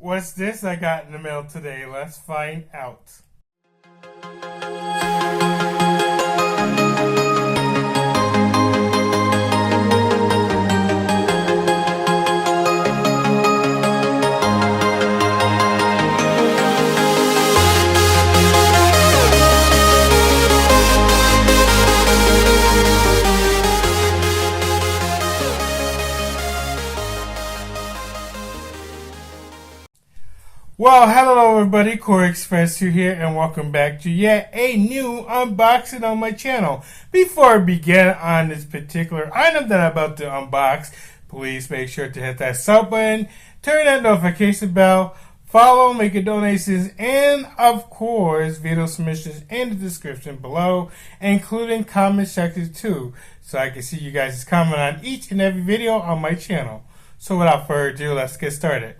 What's this I got in the mail today? Let's find out. Well, hello everybody, Koreyexpress2 here, and welcome back to yet a new unboxing on my channel. Before I begin on this particular item that I'm about to unbox, please make sure to hit that sub button, turn that notification bell, follow, make your donations, and of course, video submissions in the description below, including comment sections too, so I can see you guys' comment on each and every video on my channel. So without further ado, let's get started.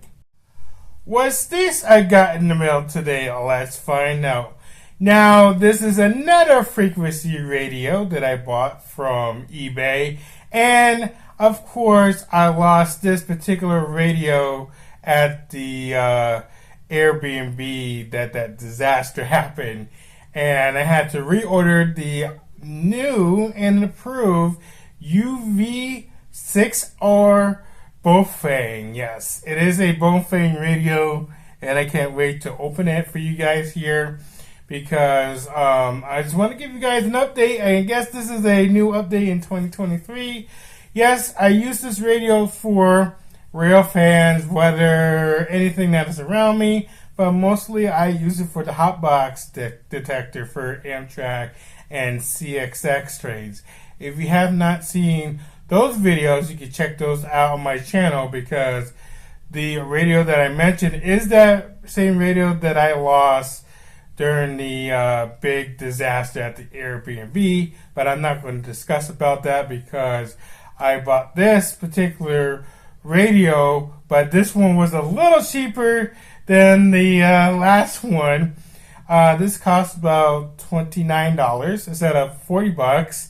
What's this I got in the mail today? Let's find out. Now, this is another frequency radio that I bought from eBay. And, of course, I lost this particular radio at the Airbnb that disaster happened. And I had to reorder the new and approved UV6R Baofeng. Yes, it is a Baofeng radio, and I can't wait to open it for you guys here because I just want to give you guys an update. I guess this is a new update in 2023. Yes, I use this radio for rail fans, weather, anything that is around me, but mostly I use it for the hotbox detector for Amtrak and CXX trains. If you have not seen those videos, you can check those out on my channel because the radio that I mentioned is that same radio that I lost during the big disaster at the Airbnb, but I'm not going to discuss about that because I bought this particular radio, but this one was a little cheaper than the last one. This cost about $29 instead of $40.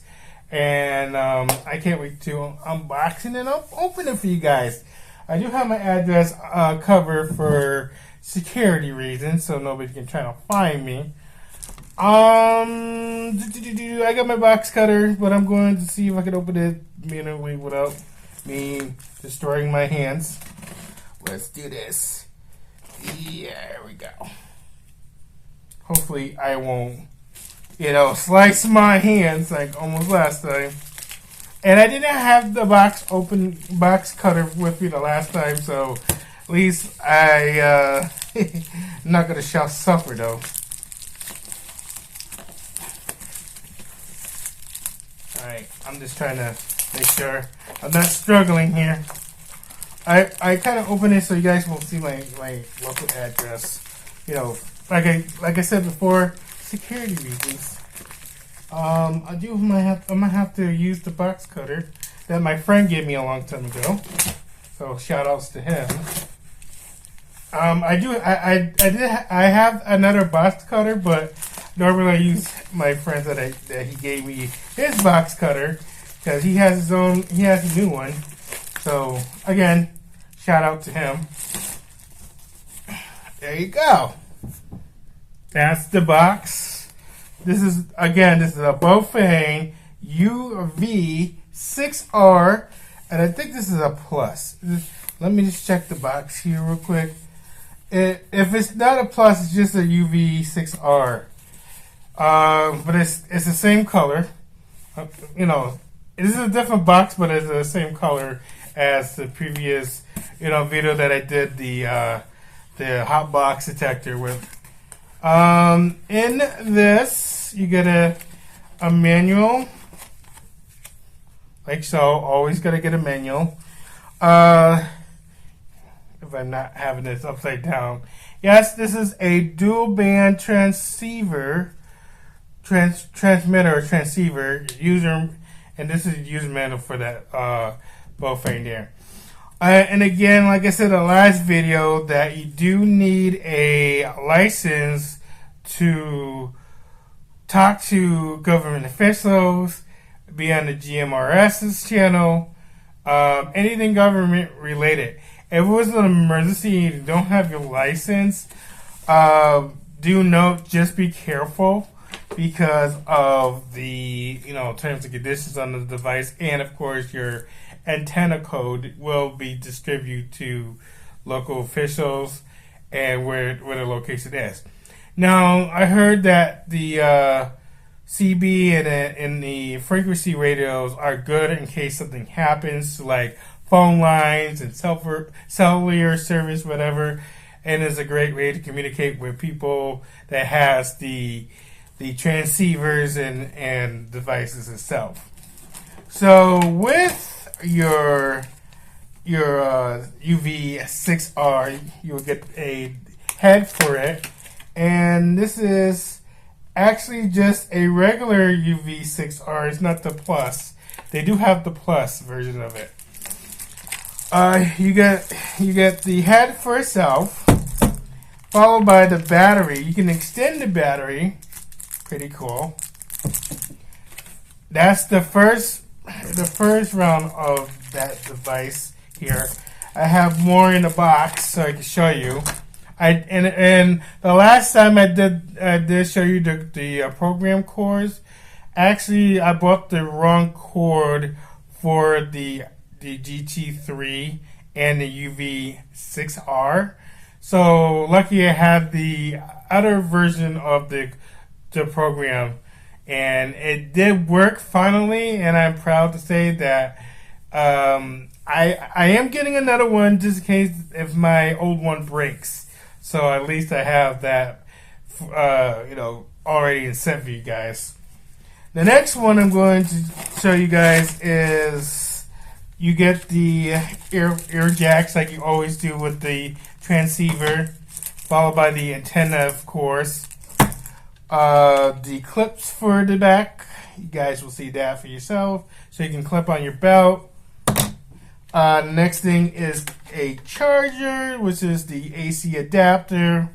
And I can't wait to unbox it and open it for you guys. I do have my address covered for security reasons, so nobody can try to find me. I got my box cutter, but I'm going to see if I can open it manually without me destroying my hands. Let's do this. Yeah, there we go. Hopefully I won't slice my hands like almost last time. And I didn't have the box cutter with me the last time, so at least I'm not gonna suffer though. Alright, I'm just trying to make sure I'm not struggling here. I kind of open it so you guys won't see my local address. Like I said before, security reasons. I might have to use the box cutter that my friend gave me a long time ago. So shout outs to him. I have another box cutter, but normally I use my friend that he gave me his box cutter because he has a new one. So again, shout out to him. There you go. That's the box. This is a Baofeng UV6R, and I think this is a plus. Let me just check the box here real quick. If it's not a plus, it's just a UV6R. But it's the same color. It is a different box, but it's the same color as the previous video that I did the hot box detector with. In this, you get a manual, like so. Always gotta get a manual. If I'm not having this upside down. Yes, this is a dual band transmitter or transceiver user, and this is the user manual for that Baofeng there. And again, like I said in the last video, that you do need a license to talk to government officials, be on the GMRS's channel, anything government related. if it was an emergency and you don't have your license, do note, just be careful because of the terms and conditions on the device, and of course your antenna code will be distributed to local officials and where the location is. Now, I heard that the CB and the frequency radios are good in case something happens, like phone lines and cellular service, whatever, and is a great way to communicate with people that has the transceivers and devices itself. So with your UV6R, you will get a head for it, and this is actually just a regular UV6R. It's not the plus. They do have the plus version of it. You get the head for itself, followed by the battery. You can extend the battery. Pretty cool. That's the first round of that device here. I have more in the box so I can show you. And the last time I did show you the program cores. Actually, I bought the wrong cord for the GT3 and the UV6R. So lucky I have the other version of the program, and it did work finally. And I'm proud to say that I am getting another one just in case if my old one breaks. So at least I have that, already set for you guys. The next one I'm going to show you guys is you get the ear jacks like you always do with the transceiver, followed by the antenna, of course. The clips for the back, you guys will see that for yourself, so you can clip on your belt. Next thing is a charger, which is the AC adapter,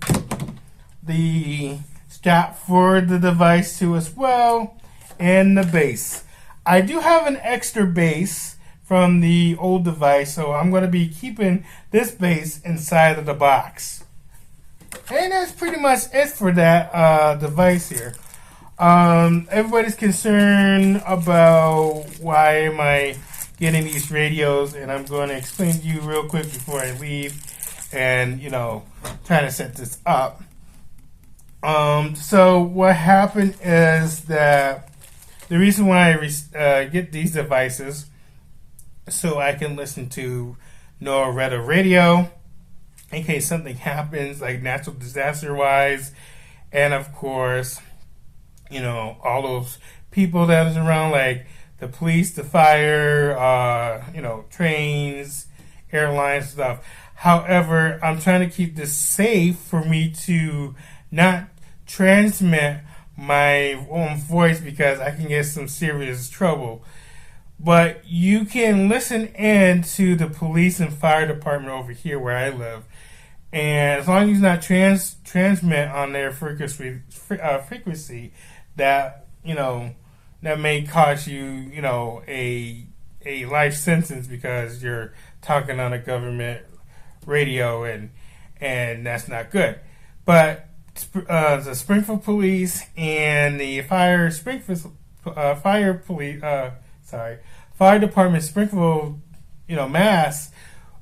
the strap for the device too as well, and the base. I do have an extra base from the old device, so I'm going to be keeping this base inside of the box. And that's pretty much it for that device here. Everybody's concerned about why am I getting these radios, and I'm going to explain to you real quick before I leave and, trying to set this up. So what happened is that the reason why I get these devices so I can listen to NOAA radio in case something happens, like natural disaster wise, and of course, all those people that is around, like the police, the fire, trains, airlines, stuff. However, I'm trying to keep this safe for me to not transmit my own voice because I can get some serious trouble. But you can listen in to the police and fire department over here where I live. And as long as you not transmit on their frequency, that, that may cost you, a life sentence because you're talking on a government radio, and that's not good. But the Springfield Police and the fire department Springfield, Mass,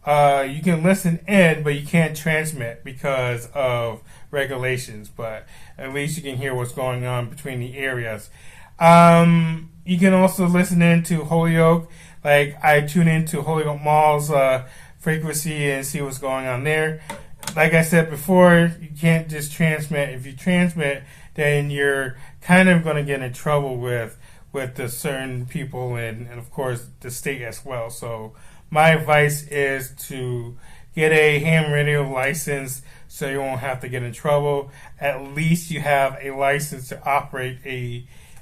you can listen in, but you can't transmit because of regulations. But at least you can hear what's going on between the areas. You can also listen in to Holyoke. Like I tune into Holyoke Mall's frequency and see what's going on there. Like I said before, you can't just transmit. If you transmit, then you're kind of going to get in trouble with the certain people and of course the state as well. So my advice is to get a ham radio license so you won't have to get in trouble. At least you have a license to operate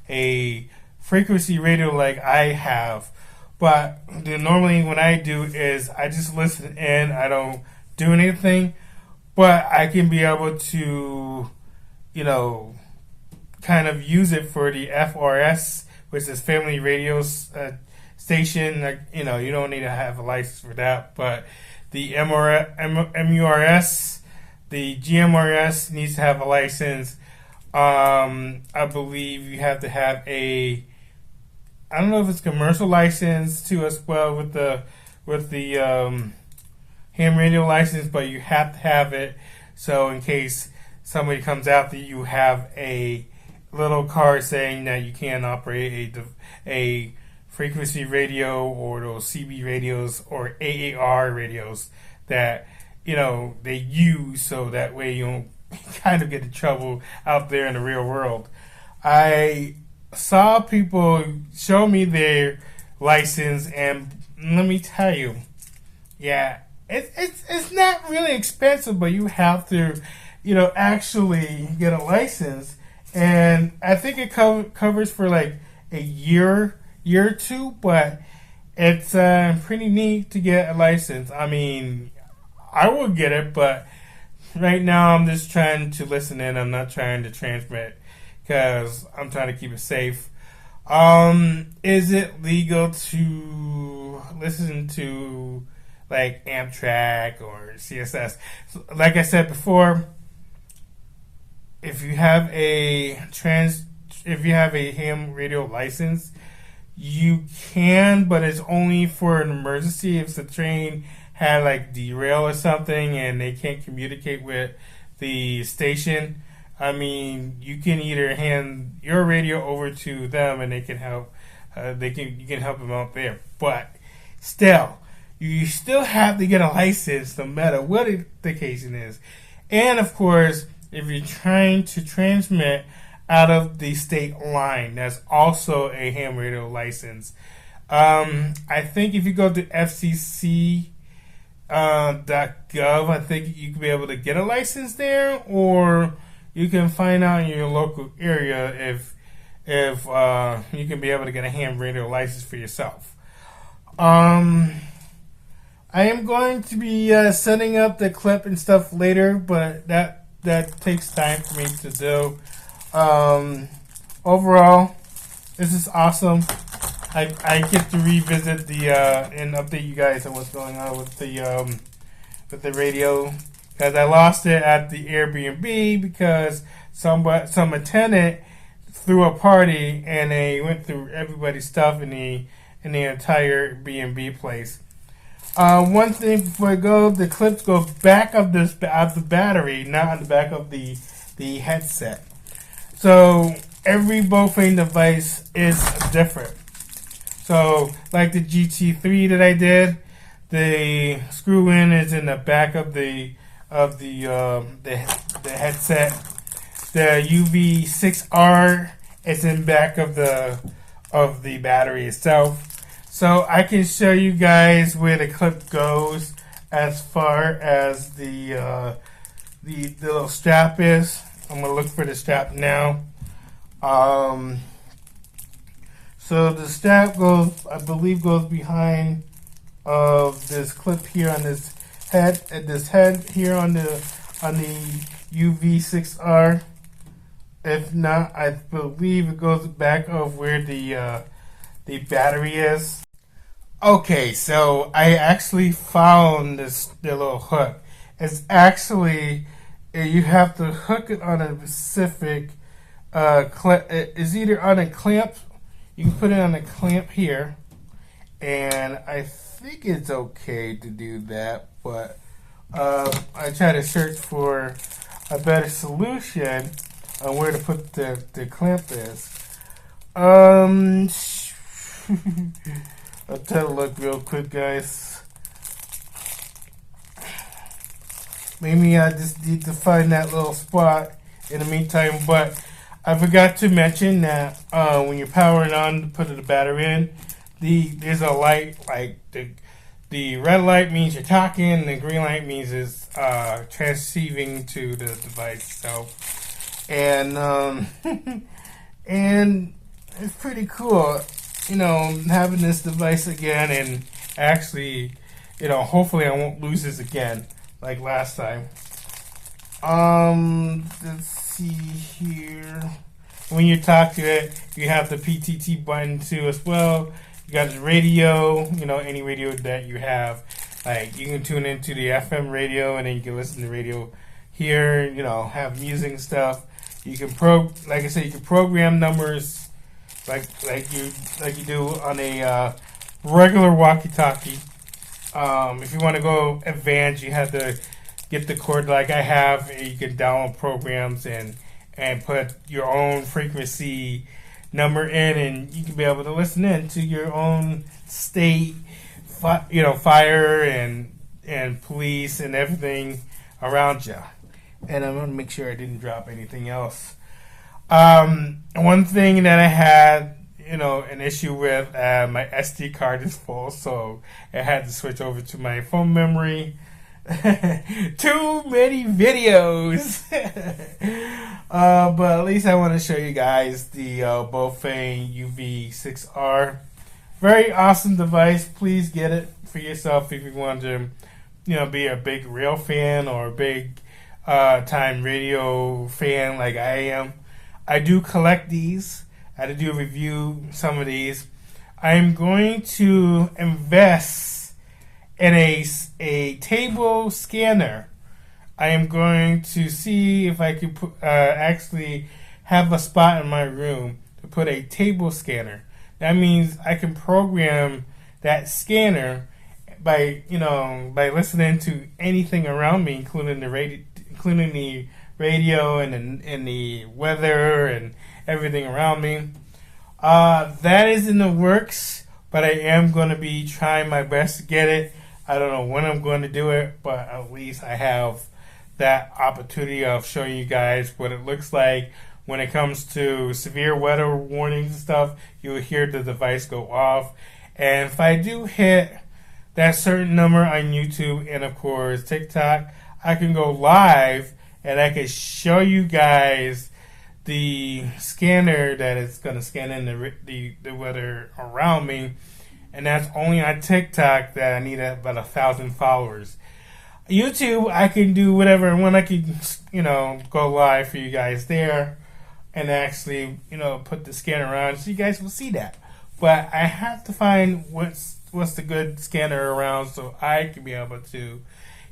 a frequency radio like I have. But normally what I do is I just listen in. I don't do anything. But I can be able to, kind of use it for the FRS, which is Family Radio Station. Like, you don't need to have a license for that. But the MURS, the GMRS needs to have a license. I believe you have to have a, I don't know if it's commercial license too as well with the ham radio license, but you have to have it. So in case somebody comes after you, you have a little card saying that you can't operate a frequency radio or those CB radios or AAR radios that they use, so that way you don't kind of get in trouble out there in the real world. I saw people show me their license, and let me tell you, yeah, it's not really expensive, but you have to, actually get a license, and I think it covers for like a year or two, but it's pretty neat to get a license. I mean, I will get it, but right now I'm just trying to listen in. I'm not trying to transmit because I'm trying to keep it safe. Is it legal to listen to like Amtrak or CSS? Like I said before, if you have a ham radio license, you can, but it's only for an emergency. If the train had like derail or something and they can't communicate with the station, I mean, you can either hand your radio over to them and they can help. You can help them out there, but still, you still have to get a license no matter what the occasion is. And of course, if you're trying to transmit out of the state line, that's also a ham radio license. I think if you go to FCC .gov, I think you can be able to get a license there, or you can find out in your local area if you can be able to get a ham radio license for yourself. I am going to be setting up the clip and stuff later, but that takes time for me to do. Overall, this is awesome. I get to revisit and update you guys on what's going on with the radio, because I lost it at the Airbnb because some attendant threw a party and they went through everybody's stuff in the entire B&B place. One thing before I go, the clips go back of the battery, not on the back of the headset. So every Baofeng device is different. So like the GT3 that I did, the screw in is in the back of the headset. The UV6R is in back of the battery itself. So I can show you guys where the clip goes as far as the little strap is. I'm gonna look for the strap now. So the strap goes, I believe, goes behind of this clip here on this head, here on the UV6R. If not, I believe it goes back of where the battery is. Okay, so I actually found the little hook. It's actually, you have to hook it on a specific it's either on a clamp. You can put it on a clamp here, and I think it's okay to do that, but I try to search for a better solution on where to put the clamp is. I'll try to look real quick, guys. Maybe I just need to find that little spot in the meantime, but I forgot to mention that when you're powering on to put the battery in, there's a light, like the red light means you're talking, and the green light means it's transceiving to the device itself. And and it's pretty cool, having this device again, and actually, hopefully I won't lose this again like last time. Let's see here. When you talk to it, you have the PTT button too as well. You got the radio, any radio that you have. Like you can tune into the FM radio, and then you can listen to radio here. You know, have music and stuff. You can like I said, you can program numbers like you do on a regular walkie-talkie. If you want to go advanced, you have to get the cord like I have. And you can download programs and put your own frequency number in, and you can be able to listen in to your own state, fire and police and everything around you. And I'm gonna make sure I didn't drop anything else. One thing that I had, an issue with, my SD card is full, so I had to switch over to my phone memory. Too many videos. But at least I want to show you guys the Baofeng UV6R. Very awesome device. Please get it for yourself if you want to, be a big rail fan or a big time radio fan like I am. I do collect these. I had to do a review some of these. I'm going to invest in a table scanner. I am going to see if I can actually have a spot in my room to put a table scanner. That means I can program that scanner by listening to anything around me, including the radio and the weather and everything around me. That is in the works, but I am going to be trying my best to get it. I don't know when I'm going to do it, but at least I have that opportunity of showing you guys what it looks like when it comes to severe weather warnings and stuff. You'll hear the device go off, and if I do hit that certain number on YouTube and of course TikTok, I can go live and I can show you guys the scanner that is going to scan in the weather around me. And that's only on TikTok that I need about 1,000 followers. YouTube, I can do whatever I want. I can, go live for you guys there and actually, put the scanner on so you guys will see that. But I have to find what's the good scanner around so I can be able to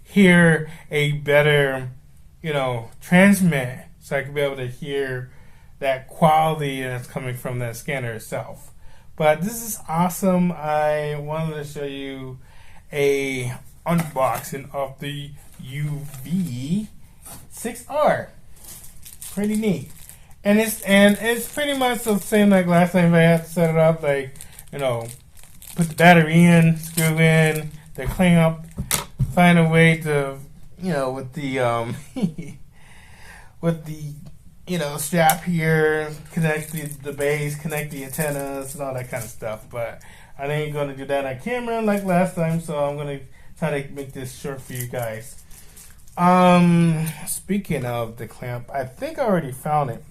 hear a better, transmit, so I can be able to hear that quality that's coming from that scanner itself. But this is awesome. I wanted to show you a unboxing of the UV6R. Pretty neat. And it's pretty much the same like last time. I had to set it up, like, put the battery in, screw in, the clamp, find a way to, with the with the strap here, connect the base, connect the antennas, and all that kind of stuff. But I ain't going to do that on camera like last time, so I'm going to try to make this short for you guys. Speaking of the clamp, I think I already found it.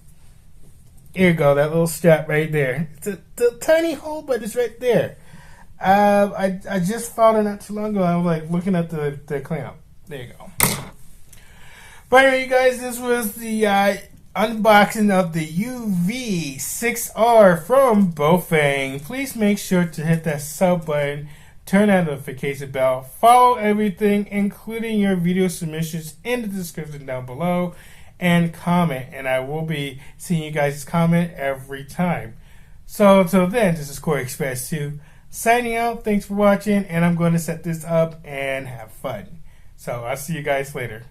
Here you go, that little strap right there. It's a tiny hole, but it's right there. I just found it not too long ago. I was like looking at the clamp. There you go. But anyway, you guys, this was the unboxing of the UV6R from Baofeng. Please make sure to hit that sub button, turn that notification bell, follow everything, including your video submissions, in the description down below, and comment. And I will be seeing you guys' comment every time. So until then, this is Koreyexpress2 signing out. Thanks for watching, and I'm going to set this up and have fun. So I'll see you guys later.